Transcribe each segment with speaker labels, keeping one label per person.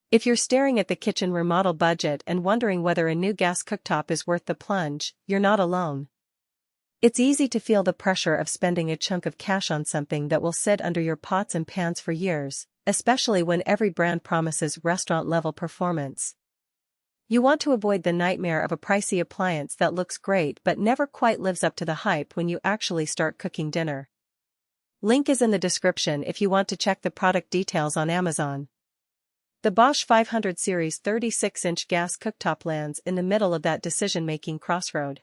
Speaker 1: If you're staring at the kitchen remodel budget and wondering whether a new gas cooktop is worth the plunge, you're not alone. It's easy to feel the pressure of spending a chunk of cash on something that will sit under your pots and pans for years, especially when every brand promises restaurant-level performance. You want to avoid the nightmare of a pricey appliance that looks great but never quite lives up to the hype when you actually start cooking dinner. Link is in the description if you want to check the product details on Amazon. The Bosch 500 series 36-inch gas cooktop lands in the middle of that decision-making crossroad.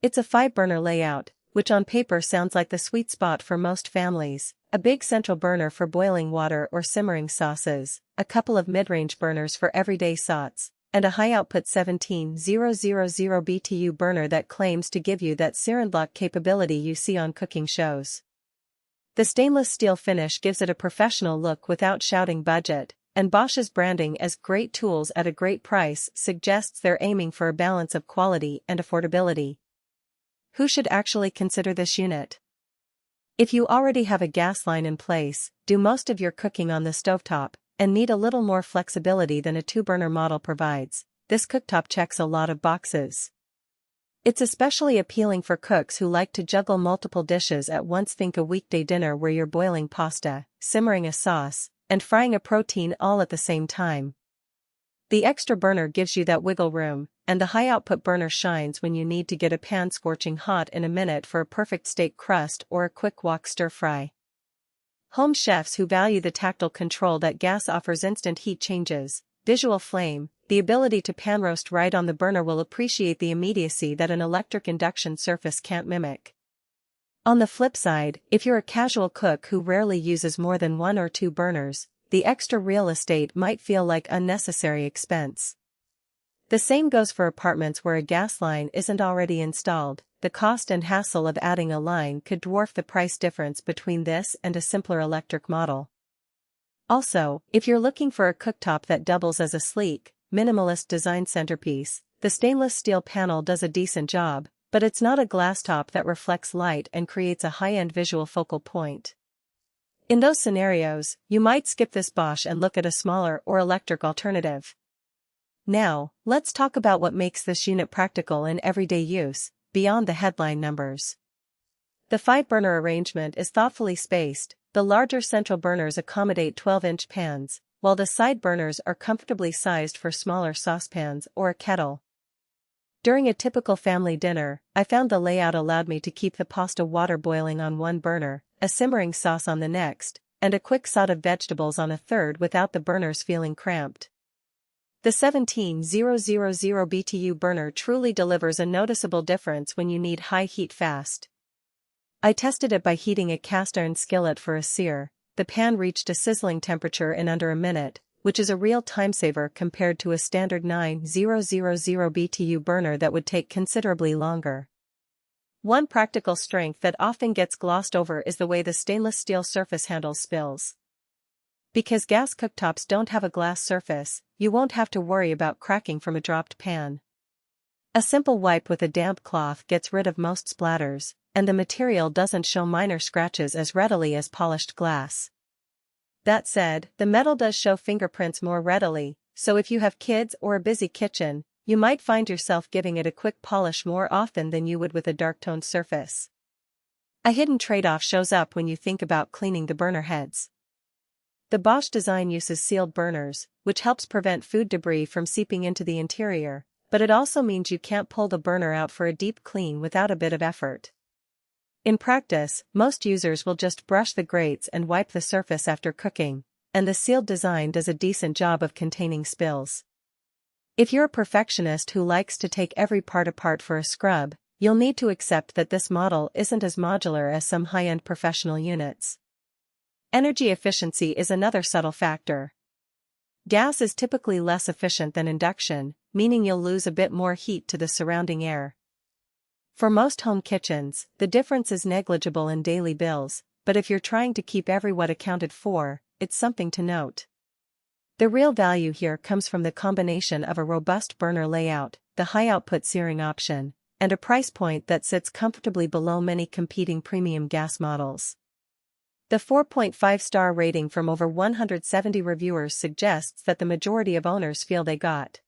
Speaker 1: It's a 5-burner layout, which on paper sounds like the sweet spot for most families: a big central burner for boiling water or simmering sauces, a couple of mid-range burners for everyday sautés, and a high-output 17000 BTU burner that claims to give you that Lock capability you see on cooking shows. The stainless steel finish gives it a professional look without shouting budget, and Bosch's branding as great tools at a great price suggests they're aiming for a balance of quality and affordability. Who should actually consider this unit? If you already have a gas line in place, do most of your cooking on the stovetop, and need a little more flexibility than a 2-burner model provides, this cooktop checks a lot of boxes. It's especially appealing for cooks who like to juggle multiple dishes at once. Think a weekday dinner where you're boiling pasta, simmering a sauce, and frying a protein all at the same time. The extra burner gives you that wiggle room, and the high-output burner shines when you need to get a pan scorching hot in a minute for a perfect steak crust or a quick wok stir-fry. Home chefs who value the tactile control that gas offers, instant heat changes, visual flame, the ability to pan roast right on the burner, will appreciate the immediacy that an electric induction surface can't mimic. On the flip side, if you're a casual cook who rarely uses more than 1 or 2 burners, the extra real estate might feel like unnecessary expense. The same goes for apartments where a gas line isn't already installed. The cost and hassle of adding a line could dwarf the price difference between this and a simpler electric model. Also, if you're looking for a cooktop that doubles as a sleek, minimalist design centerpiece, the stainless steel panel does a decent job, but it's not a glass top that reflects light and creates a high-end visual focal point. In those scenarios, you might skip this Bosch and look at a smaller or electric alternative. Now, let's talk about what makes this unit practical in everyday use, beyond the headline numbers. The 5-burner arrangement is thoughtfully spaced. The larger central burners accommodate 12-inch pans, while the side burners are comfortably sized for smaller saucepans or a kettle. During a typical family dinner, I found the layout allowed me to keep the pasta water boiling on one burner, a simmering sauce on the next, and a quick side of vegetables on a third without the burners feeling cramped. The 17000 BTU burner truly delivers a noticeable difference when you need high heat fast. I tested it by heating a cast iron skillet for a sear. The pan reached a sizzling temperature in under a minute, which is a real time saver compared to a standard 9000 BTU burner that would take considerably longer. One practical strength that often gets glossed over is the way the stainless steel surface handles spills. Because gas cooktops don't have a glass surface, you won't have to worry about cracking from a dropped pan. A simple wipe with a damp cloth gets rid of most splatters, and the material doesn't show minor scratches as readily as polished glass. That said, the metal does show fingerprints more readily, so if you have kids or a busy kitchen, you might find yourself giving it a quick polish more often than you would with a dark-toned surface. A hidden trade-off shows up when you think about cleaning the burner heads. The Bosch design uses sealed burners, which helps prevent food debris from seeping into the interior, but it also means you can't pull the burner out for a deep clean without a bit of effort. In practice, most users will just brush the grates and wipe the surface after cooking, and the sealed design does a decent job of containing spills. If you're a perfectionist who likes to take every part apart for a scrub, you'll need to accept that this model isn't as modular as some high-end professional units. Energy efficiency is another subtle factor. Gas is typically less efficient than induction, meaning you'll lose a bit more heat to the surrounding air. For most home kitchens, the difference is negligible in daily bills, but if you're trying to keep every watt accounted for, it's something to note. The real value here comes from the combination of a robust burner layout, the high-output searing option, and a price point that sits comfortably below many competing premium gas models. The 4.5-star rating from over 170 reviewers suggests that the majority of owners feel they got